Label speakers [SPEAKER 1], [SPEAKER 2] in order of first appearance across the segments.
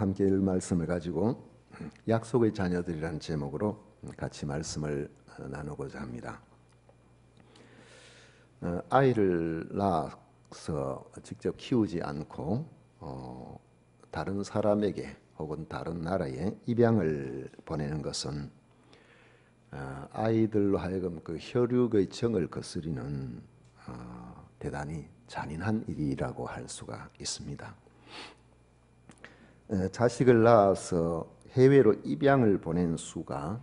[SPEAKER 1] 함께 읽을 말씀을 가지고 약속의 자녀들이라는 제목으로 같이 말씀을 나누고자 합니다. 아이를 낳아서 직접 키우지 않고 다른 사람에게 혹은 다른 나라에 입양을 보내는 것은 아이들로 하여금 그 혈육의 정을 거스리는 대단히 잔인한 일이라고 할 수가 있습니다. 자식을 낳아서 해외로 입양을 보낸 수가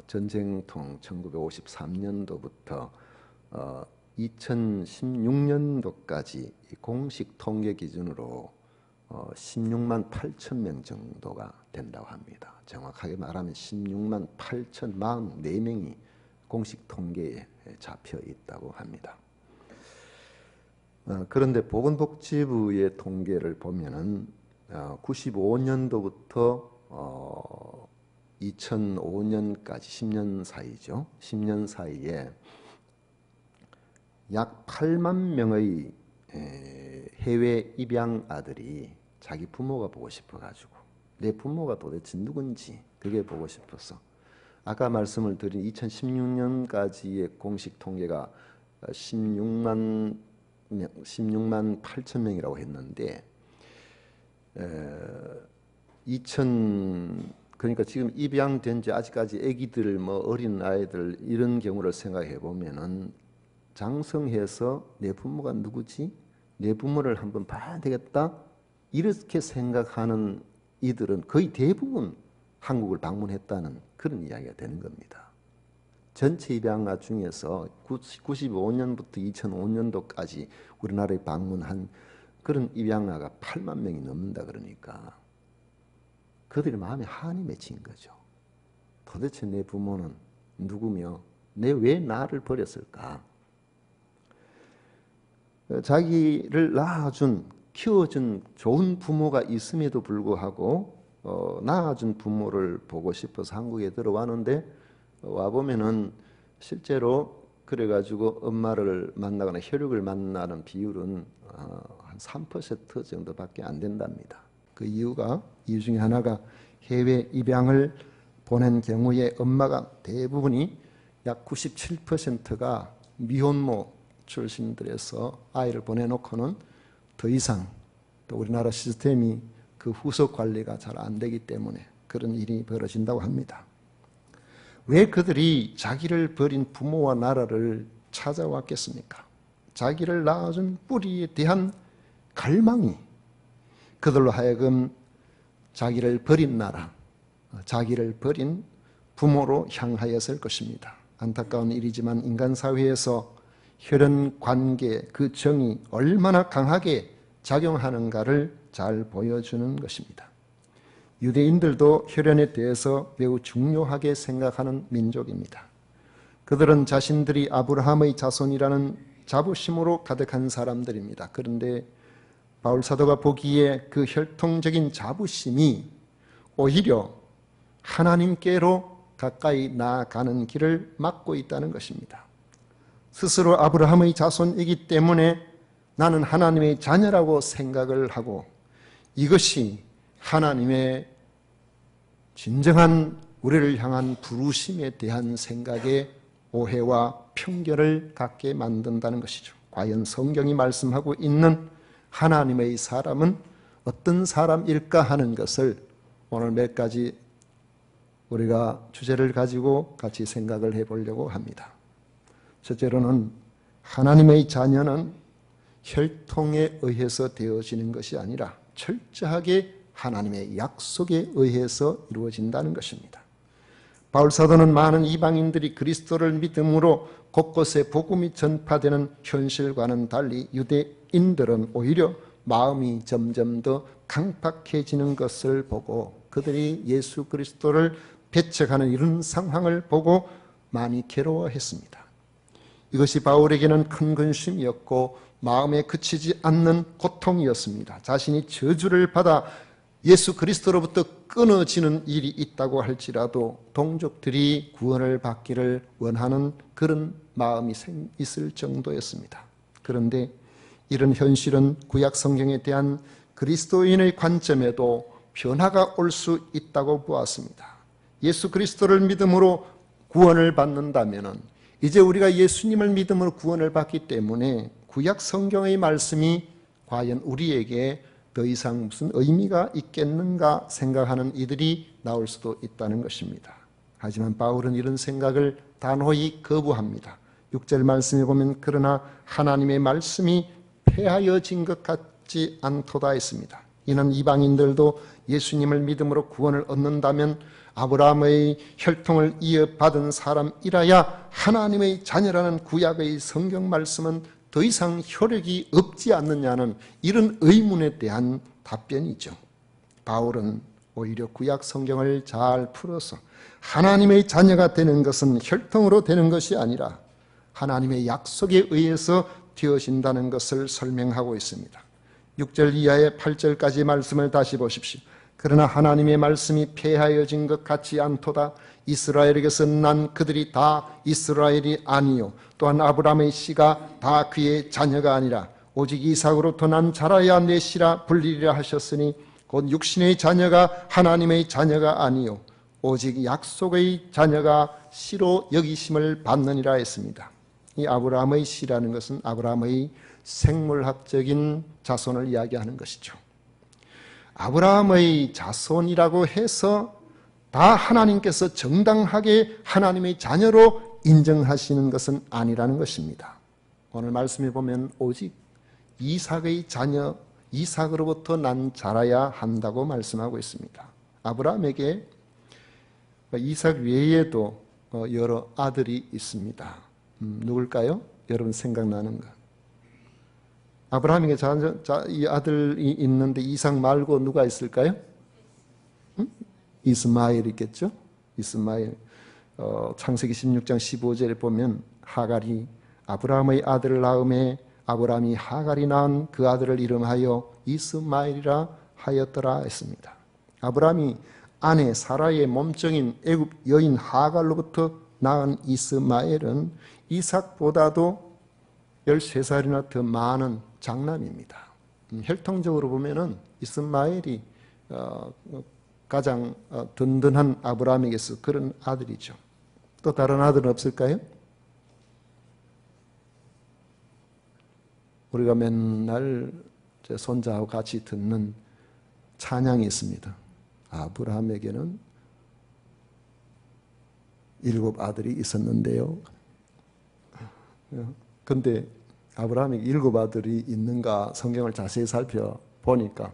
[SPEAKER 1] 전쟁통 1953년도부터 2016년도까지 공식 통계 기준으로 16만 8천 명 정도가 된다고 합니다. 정확하게 말하면 16만 8,044명이 공식 통계에 잡혀 있다고 합니다. 그런데 보건복지부의 통계를 보면은 95년도부터 2005년까지 10년 사이죠. 10년 사이에 약 8만 명의 해외 입양 아들이 자기 부모가 보고 싶어가지고 내 부모가 도대체 누군지 그게 보고 싶어서 아까 말씀을 드린 2016년까지의 공식 통계가 16만 8천 명이라고 했는데 그러니까 지금 입양된 지 아직까지 아기들 어린 아이들 이런 경우를 생각해 보면은 장성해서 내 부모가 누구지? 내 부모를 한번 봐야 되겠다? 이렇게 생각하는 이들은 거의 대부분 한국을 방문했다는 그런 이야기가 되는 겁니다. 전체 입양아 중에서 95년부터 2005년도까지 우리나라에 방문한 그런 입양아가 8만 명이 넘는다 그러니까 그들의 마음에 한이 맺힌 거죠. 도대체 내 부모는 누구며 왜 나를 버렸을까? 자기를 낳아준, 키워준 좋은 부모가 있음에도 불구하고 낳아준 부모를 보고 싶어서 한국에 들어왔는데 와보면은 실제로 그래가지고 엄마를 만나거나 혈육을 만나는 비율은 한 3% 정도밖에 안 된답니다. 그 이유 중에 하나가 해외 입양을 보낸 경우에 엄마가 대부분이 약 97%가 미혼모 출신들에서 아이를 보내놓고는 더 이상 또 우리나라 시스템이 그 후속 관리가 잘 안 되기 때문에 그런 일이 벌어진다고 합니다. 왜 그들이 자기를 버린 부모와 나라를 찾아왔겠습니까? 자기를 낳아준 뿌리에 대한 갈망이 그들로 하여금 자기를 버린 나라, 자기를 버린 부모로 향하였을 것입니다. 안타까운 일이지만 인간 사회에서 혈연 관계 그 정이 얼마나 강하게 작용하는가를 잘 보여주는 것입니다. 유대인들도 혈연에 대해서 매우 중요하게 생각하는 민족입니다. 그들은 자신들이 아브라함의 자손이라는 자부심으로 가득한 사람들입니다. 그런데 바울 사도가 보기에 그 혈통적인 자부심이 오히려 하나님께로 가까이 나아가는 길을 막고 있다는 것입니다. 스스로 아브라함의 자손이기 때문에 나는 하나님의 자녀라고 생각을 하고 이것이 하나님의 진정한 우리를 향한 부르심에 대한 생각에 오해와 편견을 갖게 만든다는 것이죠. 과연 성경이 말씀하고 있는 하나님의 사람은 어떤 사람일까 하는 것을 오늘 몇 가지 우리가 주제를 가지고 같이 생각을 해보려고 합니다. 첫째로는 하나님의 자녀는 혈통에 의해서 되어지는 것이 아니라 철저하게 하나님의 약속에 의해서 이루어진다는 것입니다. 바울 사도는 많은 이방인들이 그리스도를 믿음으로 곳곳에 복음이 전파되는 현실과는 달리 유대인들은 오히려 마음이 점점 더 강팍해지는 것을 보고 그들이 예수 그리스도를 배척하는 이런 상황을 보고 많이 괴로워했습니다. 이것이 바울에게는 큰 근심이었고 마음에 그치지 않는 고통이었습니다. 자신이 저주를 받아 예수 그리스도로부터 끊어지는 일이 있다고 할지라도 동족들이 구원을 받기를 원하는 그런 마음이 있을 정도였습니다. 그런데 이런 현실은 구약 성경에 대한 그리스도인의 관점에도 변화가 올 수 있다고 보았습니다. 예수 그리스도를 믿음으로 구원을 받는다면 이제 우리가 예수님을 믿음으로 구원을 받기 때문에 구약 성경의 말씀이 과연 우리에게 더 이상 무슨 의미가 있겠는가 생각하는 이들이 나올 수도 있다는 것입니다. 하지만 바울은 이런 생각을 단호히 거부합니다. 6절 말씀에 보면 그러나 하나님의 말씀이 폐하여진 것 같지 않도다 했습니다. 이는 이방인들도 예수님을 믿음으로 구원을 얻는다면 아브라함의 혈통을 이어받은 사람이라야 하나님의 자녀라는 구약의 성경 말씀은 더 이상 효력이 없지 않느냐는 이런 의문에 대한 답변이죠. 바울은 오히려 구약 성경을 잘 풀어서 하나님의 자녀가 되는 것은 혈통으로 되는 것이 아니라 하나님의 약속에 의해서 되어진다는 것을 설명하고 있습니다. 6절 이하의 8절까지 말씀을 다시 보십시오. 그러나 하나님의 말씀이 폐하여진 것 같지 않도다. 이스라엘에게서 난 그들이 다 이스라엘이 아니요 또한 아브라함의 씨가 다 그의 자녀가 아니라 오직 이삭으로부터 난 자라야 내 씨라 불리리라 하셨으니 곧 육신의 자녀가 하나님의 자녀가 아니요 오직 약속의 자녀가 씨로 여기심을 받느니라 했습니다. 이 아브라함의 씨라는 것은 아브라함의 생물학적인 자손을 이야기하는 것이죠. 아브라함의 자손이라고 해서 다 하나님께서 정당하게 하나님의 자녀로 인정하시는 것은 아니라는 것입니다. 오늘 말씀에 보면 오직 이삭의 자녀, 이삭으로부터 난 자라야 한다고 말씀하고 있습니다. 아브라함에게 이삭 외에도 여러 아들이 있습니다. 누굴까요? 여러분 생각나는 것. 아브라함에게 이 아들이 있는데 이삭 말고 누가 있을까요? 이스마엘 있겠죠? 이스마엘. 창세기 16장 15절에 보면 하갈이 아브라함의 아들을 낳음에 아브라함이 하갈이 낳은 그 아들을 이름하여 이스마엘이라 하였더라 했습니다. 아브라함이 아내 사라의 몸종인 애굽 여인 하갈로부터 낳은 이스마엘은 이삭보다도 13살이나 더 많은 장남입니다. 혈통적으로 보면은 이스마엘이 가장 든든한 아브라함에게서 그런 아들이죠. 또 다른 아들은 없을까요? 우리가 맨날 제 손자하고 같이 듣는 찬양이 있습니다. 아브라함에게는 7 아들이 있었는데요. 근데 아브라함에게 7 아들이 있는가 성경을 자세히 살펴보니까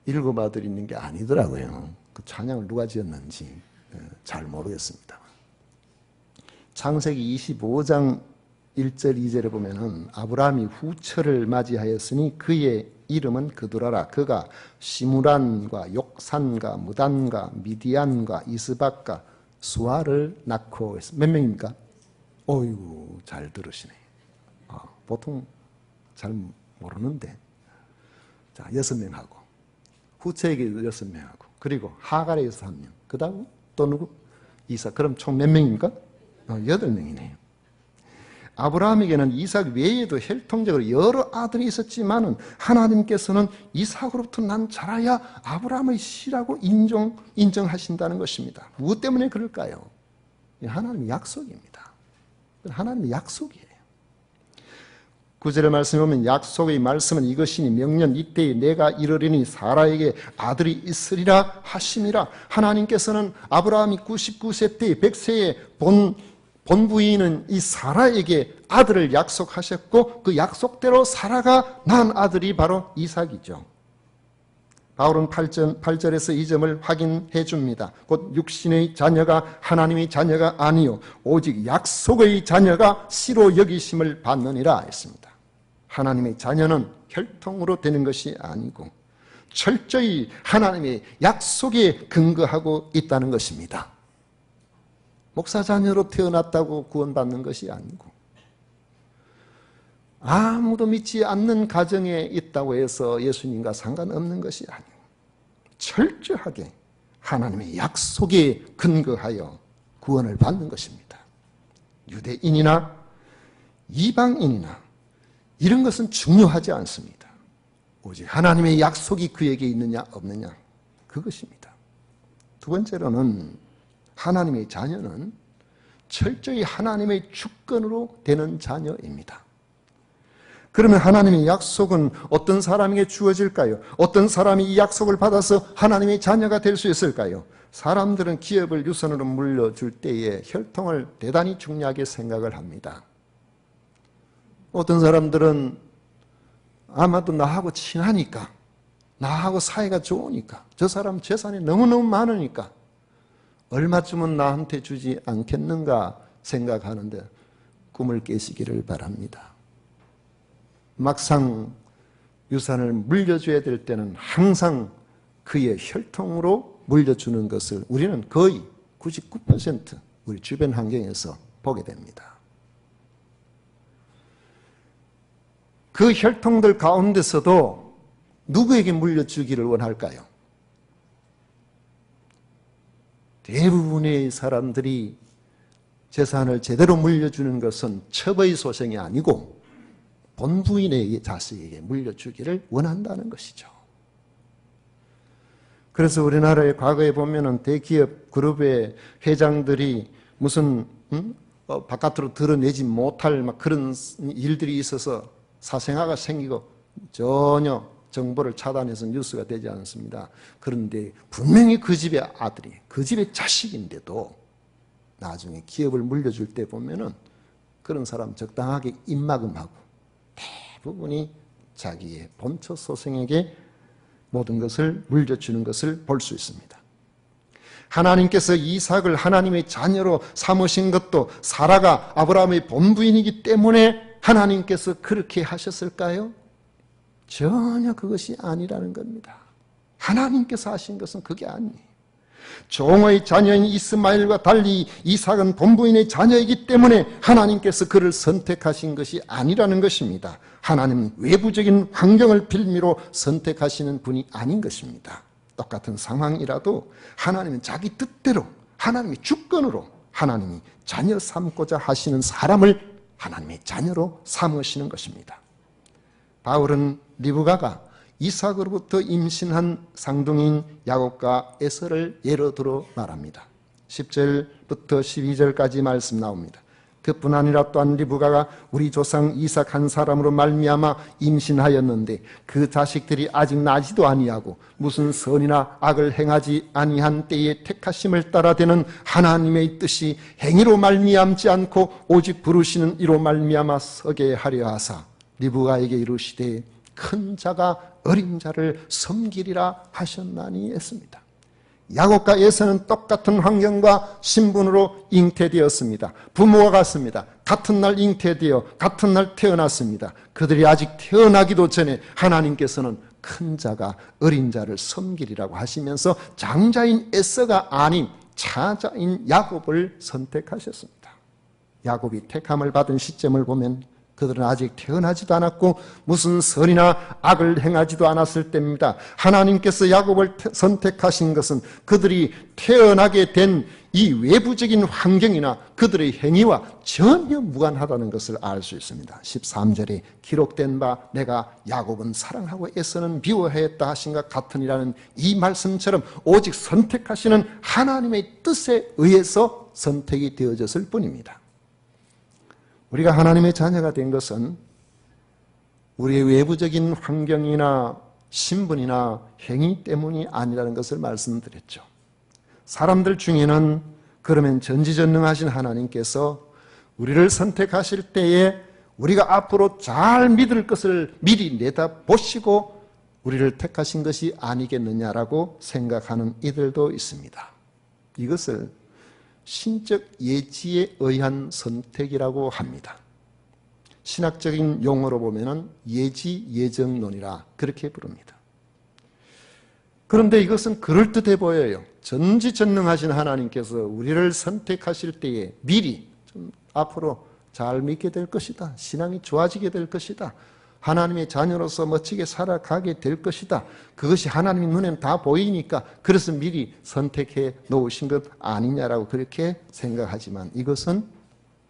[SPEAKER 1] 7 아들이 있는 게 아니더라고요. 그 찬양을 누가 지었는지 잘 모르겠습니다. 창세기 25장 1절 2절에 보면은 아브라함이 후처를 맞이하였으니 그의 이름은 그두라라. 그가 시므란과 욕산과 무단과 미디안과 이스박과 수아를 낳고 몇 명입니까? 어이구 잘 들으시네. 보통 잘 모르는데. 자, 6명하고 후처에게 6명하고 그리고 하갈에서 1명. 그 다음 또 누구? 이삭. 그럼 총 몇 명입니까? 8명이네요. 아브라함에게는 이삭 외에도 혈통적으로 여러 아들이 있었지만은 하나님께서는 이삭으로부터 난 자라야 아브라함의 씨라고 인정하신다는 것입니다. 무엇 때문에 그럴까요? 하나님의 약속입니다. 하나님의 약속이에요. 9절의 말씀에 보면 약속의 말씀은 이것이니 명년 이때에 내가 이르리니 사라에게 아들이 있으리라 하심이라. 하나님께서는 아브라함이 99세 때 100세에 본부인은 이 사라에게 아들을 약속하셨고 그 약속대로 사라가 낳은 아들이 바로 이삭이죠. 바울은 8절에서 이 점을 확인해 줍니다. 곧 육신의 자녀가 하나님의 자녀가 아니요 오직 약속의 자녀가 씨로 여기심을 받느니라 했습니다. 하나님의 자녀는 혈통으로 되는 것이 아니고 철저히 하나님의 약속에 근거하고 있다는 것입니다. 목사 자녀로 태어났다고 구원받는 것이 아니고 아무도 믿지 않는 가정에 있다고 해서 예수님과 상관없는 것이 아니고 철저하게 하나님의 약속에 근거하여 구원을 받는 것입니다. 유대인이나 이방인이나 이런 것은 중요하지 않습니다. 오직 하나님의 약속이 그에게 있느냐 없느냐 그것입니다. 두 번째로는 하나님의 자녀는 철저히 하나님의 주권으로 되는 자녀입니다. 그러면 하나님의 약속은 어떤 사람에게 주어질까요? 어떤 사람이 이 약속을 받아서 하나님의 자녀가 될 수 있을까요? 사람들은 기업을 유선으로 물려줄 때에 혈통을 대단히 중요하게 생각을 합니다. 어떤 사람들은 아마도 나하고 친하니까, 나하고 사이가 좋으니까, 저 사람 재산이 너무너무 많으니까 얼마쯤은 나한테 주지 않겠는가 생각하는데 꿈을 깨시기를 바랍니다. 막상 유산을 물려줘야 될 때는 항상 그의 혈통으로 물려주는 것을 우리는 거의 99% 우리 주변 환경에서 보게 됩니다. 그 혈통들 가운데서도 누구에게 물려주기를 원할까요? 대부분의 사람들이 재산을 제대로 물려주는 것은 첩의 소생이 아니고 본부인의 자식에게 물려주기를 원한다는 것이죠. 그래서 우리나라의 과거에 보면은 대기업 그룹의 회장들이 무슨 바깥으로 드러내지 못할 막 그런 일들이 있어서 사생아가 생기고 전혀 정보를 차단해서 뉴스가 되지 않습니다. 그런데 분명히 그 집의 아들이, 그 집의 자식인데도 나중에 기업을 물려줄 때 보면은 그런 사람 적당하게 입막음하고 대부분이 자기의 본처 소생에게 모든 것을 물려주는 것을 볼 수 있습니다. 하나님께서 이삭을 하나님의 자녀로 삼으신 것도 사라가 아브라함의 본부인이기 때문에 하나님께서 그렇게 하셨을까요? 전혀 그것이 아니라는 겁니다. 하나님께서 하신 것은 그게 아니에요. 종의 자녀인 이스마엘과 달리 이삭은 본부인의 자녀이기 때문에 하나님께서 그를 선택하신 것이 아니라는 것입니다. 하나님은 외부적인 환경을 빌미로 선택하시는 분이 아닌 것입니다. 똑같은 상황이라도 하나님은 자기 뜻대로 하나님의 주권으로 하나님이 자녀 삼고자 하시는 사람을 하나님의 자녀로 삼으시는 것입니다. 바울은 리브가가 이삭으로부터 임신한 쌍둥이인 야곱과 에서를 예로 들어 말합니다. 10절부터 12절까지 말씀 나옵니다. 그뿐 아니라 또한 리브가가 우리 조상 이삭 한 사람으로 말미암아 임신하였는데 그 자식들이 아직 나지도 아니하고 무슨 선이나 악을 행하지 아니한 때에 택하심을 따라 되는 하나님의 뜻이 행위로 말미암지 않고 오직 부르시는 이로 말미암아 서게 하려 하사 리브가에게 이르시되 큰 자가 어린 자를 섬기리라 하셨나니 했습니다. 야곱과 에서는 똑같은 환경과 신분으로 잉태되었습니다. 부모와 같습니다. 같은 날 잉태되어 같은 날 태어났습니다. 그들이 아직 태어나기도 전에 하나님께서는 큰 자가 어린 자를 섬기리라고 하시면서 장자인 에서가 아닌 차자인 야곱을 선택하셨습니다. 야곱이 택함을 받은 시점을 보면 그들은 아직 태어나지도 않았고 무슨 선이나 악을 행하지도 않았을 때입니다. 하나님께서 야곱을 선택하신 것은 그들이 태어나게 된 이 외부적인 환경이나 그들의 행위와 전혀 무관하다는 것을 알 수 있습니다. 13절에 기록된 바 내가 야곱은 사랑하고 에서는 미워하였다 하신 것 같으니라는 이 말씀처럼 오직 선택하시는 하나님의 뜻에 의해서 선택이 되어졌을 뿐입니다. 우리가 하나님의 자녀가 된 것은 우리의 외부적인 환경이나 신분이나 행위 때문이 아니라는 것을 말씀드렸죠. 사람들 중에는 그러면 전지전능하신 하나님께서 우리를 선택하실 때에 우리가 앞으로 잘 믿을 것을 미리 내다보시고 우리를 택하신 것이 아니겠느냐라고 생각하는 이들도 있습니다. 이것을 신적 예지에 의한 선택이라고 합니다. 신학적인 용어로 보면 예지 예정론이라 그렇게 부릅니다. 그런데 이것은 그럴듯해 보여요. 전지전능하신 하나님께서 우리를 선택하실 때에 미리 좀 앞으로 잘 믿게 될 것이다. 신앙이 좋아지게 될 것이다. 하나님의 자녀로서 멋지게 살아가게 될 것이다. 그것이 하나님의 눈에는 다 보이니까 그래서 미리 선택해 놓으신 것 아니냐라고 그렇게 생각하지만 이것은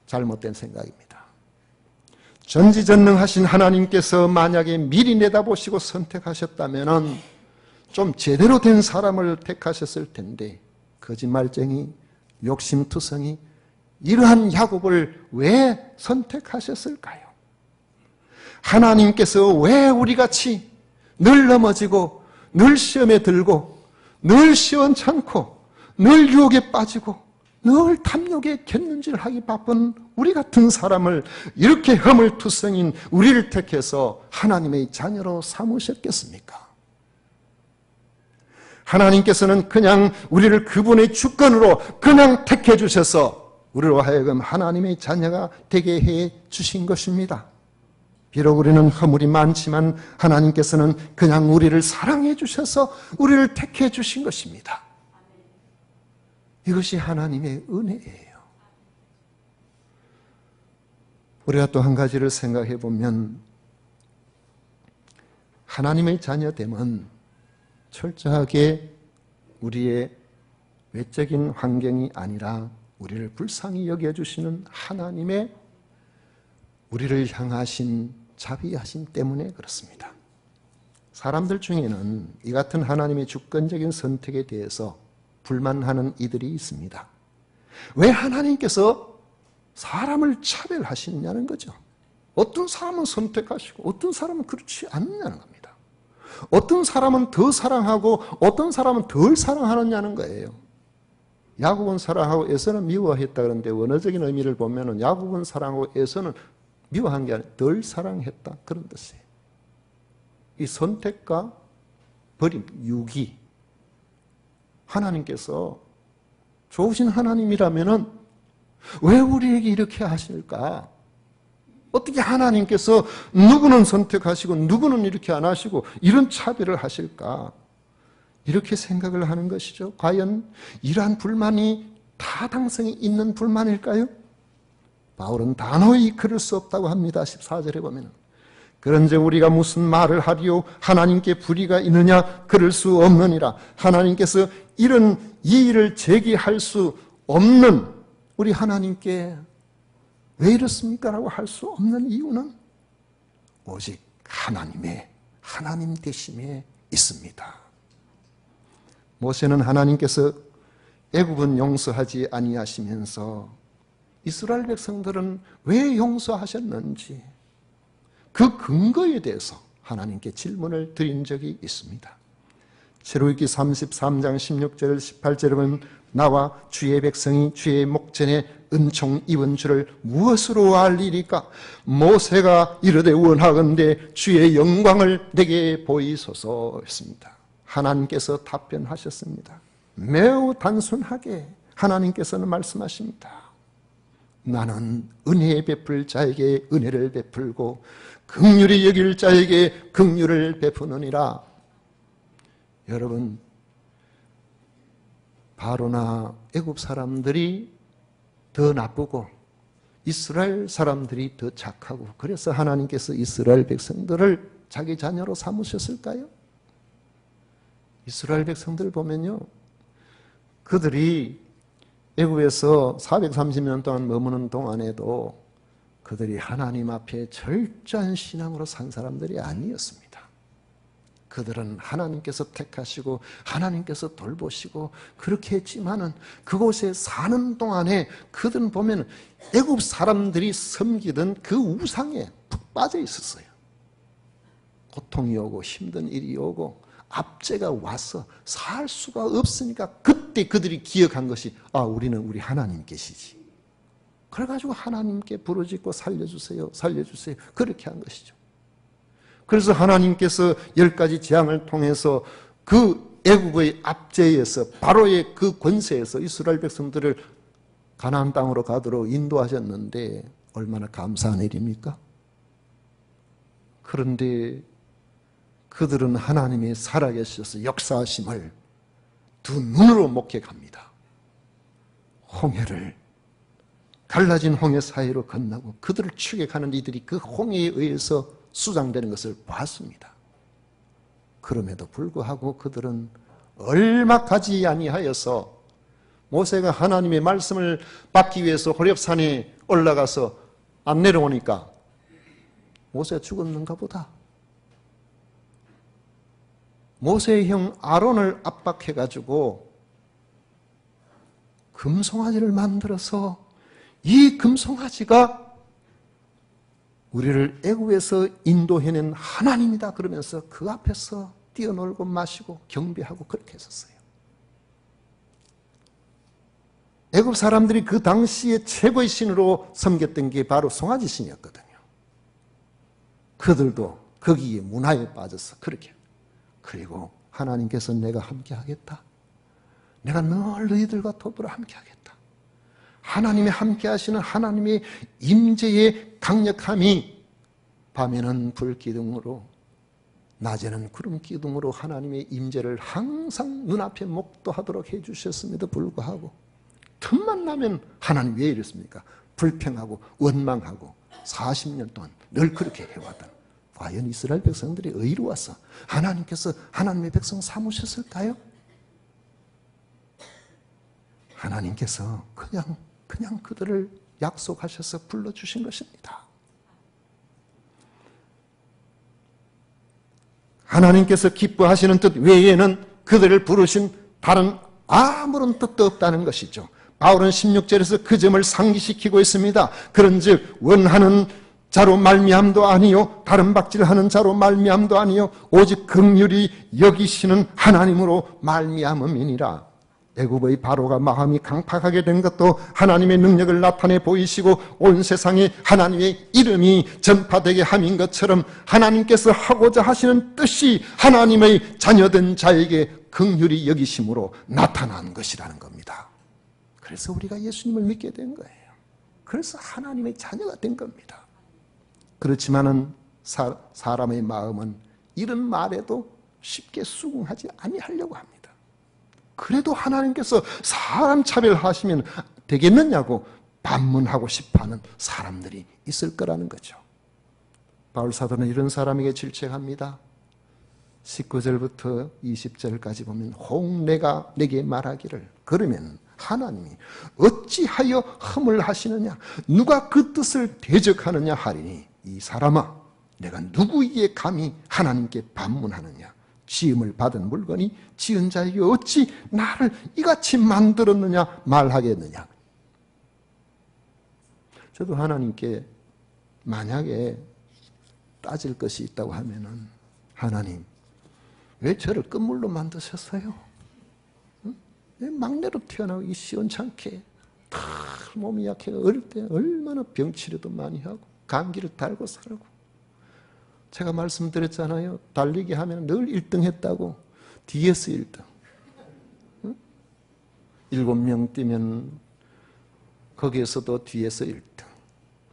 [SPEAKER 1] 잘못된 생각입니다. 전지전능하신 하나님께서 만약에 미리 내다보시고 선택하셨다면 좀 제대로 된 사람을 택하셨을 텐데 거짓말쟁이, 욕심투성이 이러한 야곱을 왜 선택하셨을까요? 하나님께서 왜 우리같이 늘 넘어지고 늘 시험에 들고 늘 시원찮고 늘 유혹에 빠지고 늘 탐욕에 곁눈질하기 바쁜 우리 같은 사람을 이렇게 허물투성인 우리를 택해서 하나님의 자녀로 삼으셨겠습니까? 하나님께서는 그냥 우리를 그분의 주권으로 그냥 택해 주셔서 우리로 하여금 하나님의 자녀가 되게 해 주신 것입니다. 비록 우리는 허물이 많지만 하나님께서는 그냥 우리를 사랑해 주셔서 우리를 택해 주신 것입니다. 이것이 하나님의 은혜예요. 우리가 또 한 가지를 생각해 보면 하나님의 자녀됨은 철저하게 우리의 외적인 환경이 아니라 우리를 불쌍히 여겨주시는 하나님의 우리를 향하신 자비하심 때문에 그렇습니다. 사람들 중에는 이 같은 하나님의 주권적인 선택에 대해서 불만하는 이들이 있습니다. 왜 하나님께서 사람을 차별하시느냐는 거죠. 어떤 사람은 선택하시고 어떤 사람은 그렇지 않느냐는 겁니다. 어떤 사람은 더 사랑하고 어떤 사람은 덜 사랑하느냐는 거예요. 야곱은 사랑하고 에서는 미워했다 그러는데 원어적인 의미를 보면 야곱은 사랑하고 에서는 미워한 게 아니라 덜 사랑했다 그런 뜻이에요. 이 선택과 버림, 유기. 하나님께서 좋으신 하나님이라면 왜 우리에게 이렇게 하실까? 어떻게 하나님께서 누구는 선택하시고 누구는 이렇게 안 하시고 이런 차별을 하실까? 이렇게 생각을 하는 것이죠. 과연 이러한 불만이 타당성이 있는 불만일까요? 바울은 단호히 그럴 수 없다고 합니다. 14절에 보면 그런즉 우리가 무슨 말을 하리요 하나님께 불의가 있느냐 그럴 수 없느니라. 하나님께서 이런 이의를 제기할 수 없는 우리 하나님께 왜 이렇습니까? 라고 할 수 없는 이유는 오직 하나님의 하나님 되심에 있습니다. 모세는 하나님께서 애굽은 용서하지 아니하시면서 이스라엘 백성들은 왜 용서하셨는지 그 근거에 대해서 하나님께 질문을 드린 적이 있습니다. 출애굽기 33장 16절 18절에 보면 나와 주의 백성이 주의 목전에 은총 입은 줄을 무엇으로 알리리까? 모세가 이르되 원하건대 주의 영광을 내게 보이소서 했습니다. 하나님께서 답변하셨습니다. 매우 단순하게 하나님께서는 말씀하십니다. 나는 은혜 베풀 자에게 은혜를 베풀고 긍휼히 여길 자에게 긍휼을 베푸느니라. 여러분, 바로나 애굽 사람들이 더 나쁘고 이스라엘 사람들이 더 착하고 그래서 하나님께서 이스라엘 백성들을 자기 자녀로 삼으셨을까요? 이스라엘 백성들 보면요, 그들이 애굽에서 430년 동안 머무는 동안에도 그들이 하나님 앞에 철저한 신앙으로 산 사람들이 아니었습니다. 그들은 하나님께서 택하시고 하나님께서 돌보시고 그렇게 했지만은 그곳에 사는 동안에 그들은 보면 애굽 사람들이 섬기던 그 우상에 푹 빠져 있었어요. 고통이 오고 힘든 일이 오고 압제가 와서 살 수가 없으니까 그때 그들이 기억한 것이 우리는 우리 하나님 계시지. 그래가지고 하나님께 부르짖고 살려주세요 살려주세요 그렇게 한 것이죠. 그래서 하나님께서 10가지 재앙을 통해서 그 애국의 압제에서 바로의 그 권세에서 이스라엘 백성들을 가나안 땅으로 가도록 인도하셨는데 얼마나 감사한 일입니까? 그런데 그들은 하나님이 살아계셔서 역사하심을 두 눈으로 목격합니다. 홍해를 갈라진 홍해 사이로 건너고 그들을 추격하는 이들이 그 홍해에 의해서 수장되는 것을 봤습니다. 그럼에도 불구하고 그들은 얼마까지 아니하여서 모세가 하나님의 말씀을 받기 위해서 호렙산에 올라가서 안 내려오니까 모세가 죽었는가 보다. 모세의 형 아론을 압박해가지고 금송아지를 만들어서 이 금송아지가 우리를 애굽에서 인도해낸 하나님이다 그러면서 그 앞에서 뛰어놀고 마시고 경배하고 그렇게 했었어요. 애굽 사람들이 그 당시에 최고의 신으로 섬겼던 게 바로 송아지 신이었거든요. 그들도 거기에 문화에 빠져서 그렇게. 그리고 하나님께서 내가 함께 하겠다. 내가 늘 너희들과 더불어 함께 하겠다. 하나님의 함께 하시는 하나님의 임재의 강력함이 밤에는 불기둥으로 낮에는 구름 기둥으로 하나님의 임재를 항상 눈앞에 목도하도록 해주셨음에도 불구하고 틈만 나면 하나님 왜 이랬습니까? 불평하고 원망하고 40년 동안 늘 그렇게 해왔던, 과연 이스라엘 백성들이 의로워서 하나님께서 하나님의 백성 삼으셨을까요? 하나님께서 그냥 그들을 약속하셔서 불러주신 것입니다. 하나님께서 기뻐하시는 뜻 외에는 그들을 부르신 다른 아무런 뜻도 없다는 것이죠. 바울은 16절에서 그 점을 상기시키고 있습니다. 그런즉 원하는 자로 말미암도 아니요 다른 박질하는 자로 말미암도 아니요 오직 긍휼히 여기시는 하나님으로 말미암음이니라. 애굽의 바로가 마음이 강팍하게 된 것도 하나님의 능력을 나타내 보이시고 온 세상에 하나님의 이름이 전파되게 함인 것처럼 하나님께서 하고자 하시는 뜻이 하나님의 자녀된 자에게 긍휼히 여기심으로 나타난 것이라는 겁니다. 그래서 우리가 예수님을 믿게 된 거예요. 그래서 하나님의 자녀가 된 겁니다. 그렇지만은 사람의 마음은 이런 말에도 쉽게 수긍하지 아니하려고 합니다. 그래도 하나님께서 사람 차별하시면 되겠느냐고 반문하고 싶어하는 사람들이 있을 거라는 거죠. 바울 사도는 이런 사람에게 질책합니다. 19절부터 20절까지 보면 혹 내가 내게 말하기를 그러면 하나님이 어찌하여 흠을 하시느냐 누가 그 뜻을 대적하느냐 하리니 이 사람아 내가 누구에게 감히 하나님께 반문하느냐 지음을 받은 물건이 지은 자에게 어찌 나를 이같이 만들었느냐 말하겠느냐. 저도 하나님께 만약에 따질 것이 있다고 하면은 하나님 왜 저를 끝물로 만드셨어요? 왜 막내로 태어나기 시원찮게 다 몸이 약해 어릴 때 얼마나 병치료도 많이 하고 감기를 달고 살고 제가 말씀드렸잖아요. 달리기 하면 늘 1등 했다고. 뒤에서 1등. 응? 7명 뛰면 거기에서도 뒤에서 1등.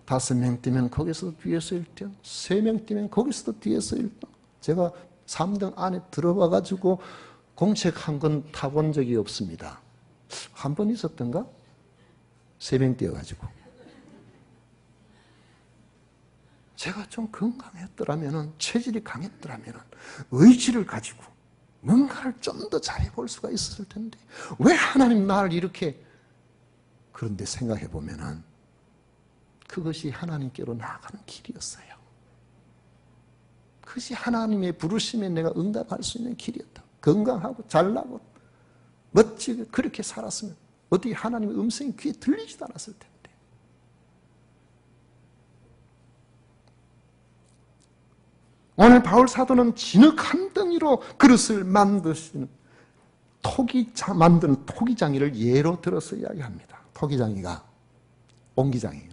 [SPEAKER 1] 5명 뛰면 거기서도 뒤에서 1등. 3명 뛰면 거기서도 뒤에서 1등. 제가 3등 안에 들어와 가지고 공책한 건 타본 적이 없습니다. 한 번 있었던가? 3명 뛰어가지고. 제가 좀 건강했더라면, 체질이 강했더라면, 의지를 가지고 뭔가를 좀 더 잘해볼 수가 있었을 텐데, 왜 하나님 나를 이렇게, 그런데 생각해보면, 그것이 하나님께로 나아가는 길이었어요. 그것이 하나님의 부르심에 내가 응답할 수 있는 길이었다. 건강하고 잘나고 멋지게 그렇게 살았으면, 어떻게 하나님의 음성이 귀에 들리지도 않았을 텐데. 오늘 바울 사도는 진흙 한 덩이로 그릇을 만드시는 만드는 토기장이를 예로 들어서 이야기합니다. 토기장이가 옹기장이에요.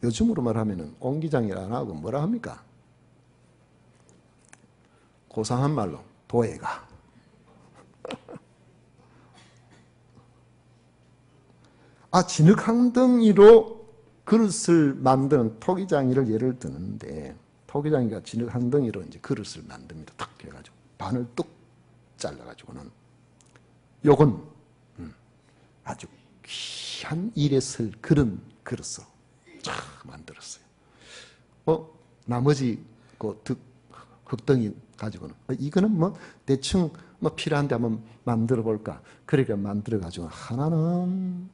[SPEAKER 1] 요즘으로 말하면 옹기장이 안 하고 뭐라 합니까? 고상한 말로 도예가. 진흙 한 덩이로 그릇을 만드는 토기장이를 예를 드는데, 토기장이가 진흙 한 덩이로 이제 그릇을 만듭니다. 탁 해가지고 반을 뚝 잘라가지고는 요건 아주 귀한 일에 쓸 그런 그릇으로 쫙 만들었어요. 나머지 그 흙덩이 가지고는 이거는 뭐 대충 뭐 필요한데 한번 만들어 볼까. 그러니까 만들어 가지고 하나는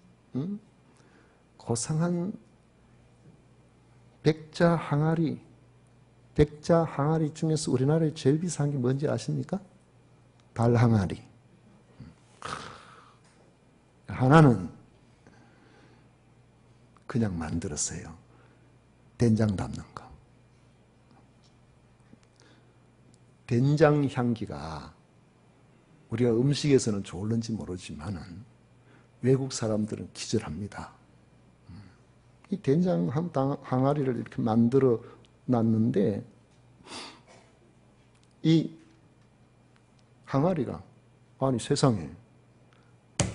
[SPEAKER 1] 고상한 백자 항아리, 백자 항아리 중에서 우리나라에 제일 비싼 게 뭔지 아십니까? 달 항아리. 하나는 그냥 만들었어요. 된장 담는 거. 된장 향기가 우리가 음식에서는 좋을는지 모르지만은 외국 사람들은 기절합니다. 이 된장 항아리를 이렇게 만들어 놨는데 이 항아리가 아니 세상에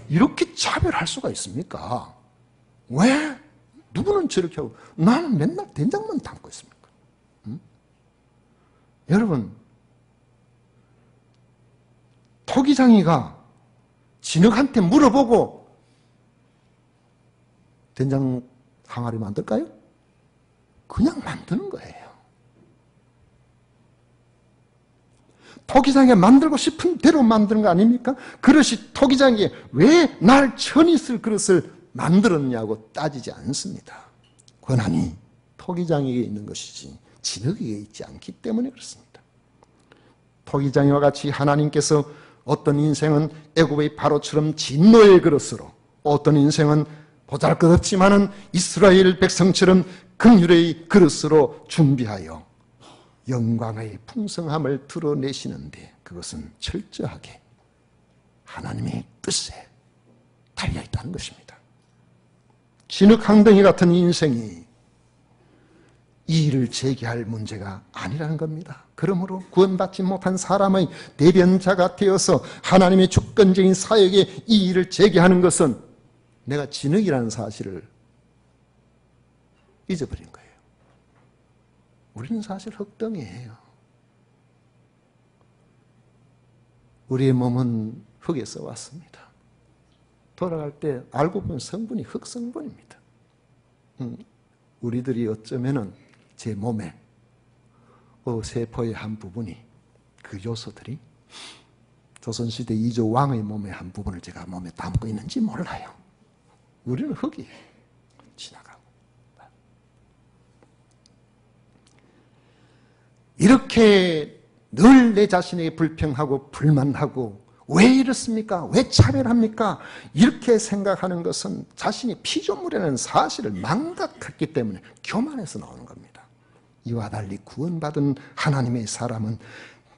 [SPEAKER 1] 이렇게 차별할 수가 있습니까? 왜? 누구는 저렇게 하고 나는 맨날 된장만 담고 있습니까? 여러분 토기장이가 진흙한테 물어보고 된장 항아리 만들까요? 그냥 만드는 거예요. 토기장이 만들고 싶은 대로 만드는 거 아닙니까? 그릇이 토기장이 왜 날 천이 쓸 그릇을 만들었냐고 따지지 않습니다. 권한이 토기장에게 있는 것이지 진흙에게 있지 않기 때문에 그렇습니다. 토기장이와 같이 하나님께서 어떤 인생은 애굽의 바로처럼 진노의 그릇으로, 어떤 인생은 보잘것없지만은 이스라엘 백성처럼 긍휼의 그릇으로 준비하여 영광의 풍성함을 드러내시는데 그것은 철저하게 하나님의 뜻에 달려있다는 것입니다. 진흙항덩이 같은 인생이 이의를 제기할 문제가 아니라는 겁니다. 그러므로 구원받지 못한 사람의 대변자가 되어서 하나님의 주권적인 사역에 이의를 제기하는 것은 내가 진흙이라는 사실을 잊어버린 거예요. 우리는 사실 흙덩이에요. 우리의 몸은 흙에서 왔습니다. 돌아갈 때 알고 보면 성분이 흙성분입니다. 우리들이 어쩌면은 제 몸에 세포의 한 부분이 그 요소들이 조선시대 이조 왕의 몸의 한 부분을 제가 몸에 담고 있는지 몰라요. 우리는 흙이에요. 지나가고. 이렇게 늘 내 자신에게 불평하고 불만하고 왜 이렇습니까? 왜 차별합니까? 이렇게 생각하는 것은 자신이 피조물이라는 사실을 망각했기 때문에 교만해서 나오는 겁니다. 이와 달리 구원받은 하나님의 사람은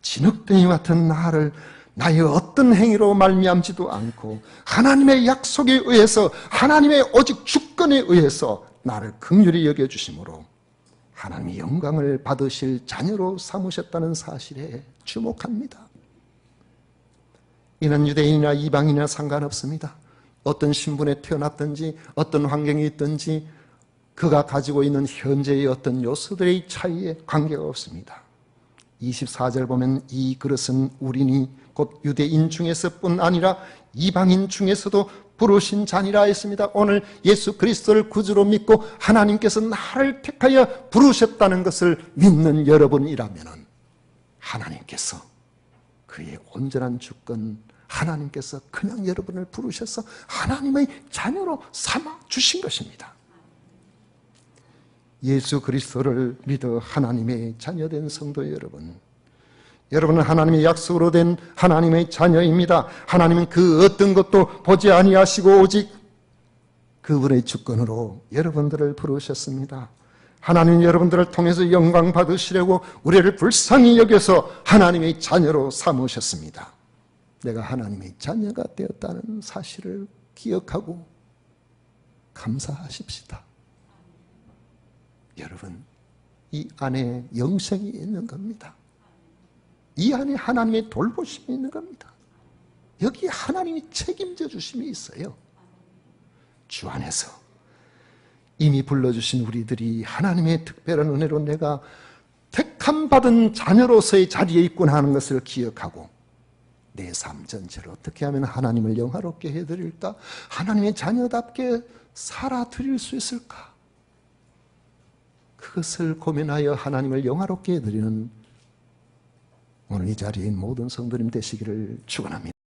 [SPEAKER 1] 진흙덩이 같은 나를 나의 어떤 행위로 말미암지도 않고 하나님의 약속에 의해서 하나님의 오직 주권에 의해서 나를 긍휼히 여겨주심으로 하나님의 영광을 받으실 자녀로 삼으셨다는 사실에 주목합니다. 이는 유대인이나 이방인이나 상관없습니다. 어떤 신분에 태어났든지 어떤 환경이 있든지 그가 가지고 있는 현재의 어떤 요소들의 차이에 관계가 없습니다. 24절 보면 이 그릇은 우리니 곧 유대인 중에서뿐 아니라 이방인 중에서도 부르신 자니라 했습니다. 오늘 예수 그리스도를 구주로 믿고 하나님께서 나를 택하여 부르셨다는 것을 믿는 여러분이라면 하나님께서 그의 온전한 주권, 하나님께서 그냥 여러분을 부르셔서 하나님의 자녀로 삼아 주신 것입니다. 예수 그리스도를 믿어 하나님의 자녀된 성도 여러분, 여러분은 하나님의 약속으로 된 하나님의 자녀입니다. 하나님은 그 어떤 것도 보지 아니하시고 오직 그분의 주권으로 여러분들을 부르셨습니다. 하나님은 여러분들을 통해서 영광 받으시려고 우리를 불쌍히 여겨서 하나님의 자녀로 삼으셨습니다. 내가 하나님의 자녀가 되었다는 사실을 기억하고 감사하십시다. 여러분, 이 안에 영생이 있는 겁니다. 이 안에 하나님의 돌보심이 있는 겁니다. 여기 하나님이 책임져 주심이 있어요. 주 안에서 이미 불러주신 우리들이 하나님의 특별한 은혜로 내가 택함받은 자녀로서의 자리에 있구나 하는 것을 기억하고 내 삶 전체를 어떻게 하면 하나님을 영화롭게 해드릴까? 하나님의 자녀답게 살아드릴 수 있을까? 그것을 고민하여 하나님을 영화롭게 해드리는 오늘 이 자리에 있는 모든 성도님 되시기를 축원합니다.